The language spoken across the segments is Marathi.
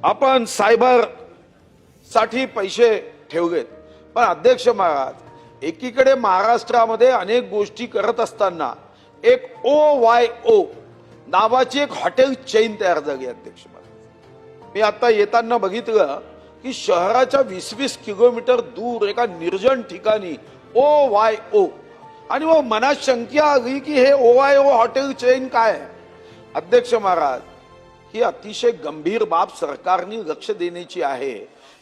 आपण सायबर साठी पैसे ठेवलेत, पण अध्यक्ष महाराज एकीकडे महाराष्ट्रामध्ये अनेक गोष्टी करत असताना एक OYO नावाची एक हॉटेल चेन तयार झाली. अध्यक्ष महाराज, मी आता येताना बघितलं की शहराच्या 20-20 किलोमीटर दूर एका निर्जन ठिकाणी OYO, आणि मग मनात शंका आली की हे OYO हॉटेल चेन काय आहे. अध्यक्ष महाराज, ही अतिशय गंभीर बाब सरकारने लक्ष देण्याची आहे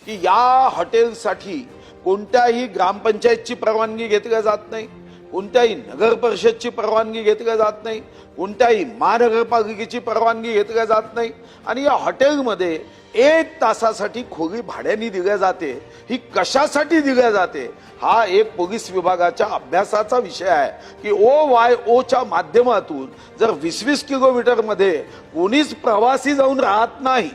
की या हॉटेलसाठी कोणत्याही ग्रामपंचायतची परवानगी घेतली जात नाही, कोणत्याही नगर परिषदची परवानगी घेतली जात नाही, कोणत्याही महानगरपालिकेची परवानगी घेतली जात नाही, आणि या हॉटेलमध्ये 1 तासासाठी खोली भाड्याने दिल्या जाते. ही कशासाठी दिल्या जाते हा एक पोलीस विभागाच्या अभ्यासाचा विषय आहे की OYOच्या माध्यमातून जर 20-20 किलोमीटर मध्ये कोणीच प्रवासी जाऊन राहत नाही,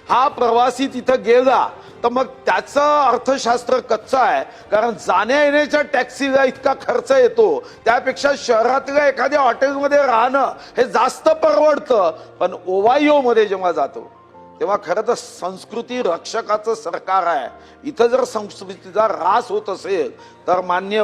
हा प्रवासी तिथं गेला तर मग त्याचं अर्थशास्त्र कच्चं आहे, कारण जाण्या येण्याच्या टॅक्सीला इतका खर्च येतो, त्यापेक्षा शहरातल्या एखाद्या हॉटेलमध्ये राहणं हे जास्त परवडतं. पण OYO मध्ये जेव्हा जातो तेव्हा खरं तर संस्कृती रक्षकाचं सरकार आहे. इथं जर संस्कृतीचा ऱ्हास होत असेल तर माननीय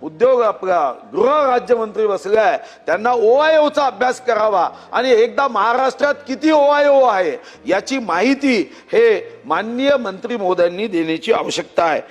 उद्योग आपला गृह राज्यमंत्री बसले आहे, त्यांना OYOचा अभ्यास करावा आणि एकदा महाराष्ट्रात किती OYO आहे याची माहिती हे माननीय मंत्री महोदयांनी देण्याची आवश्यकता आहे.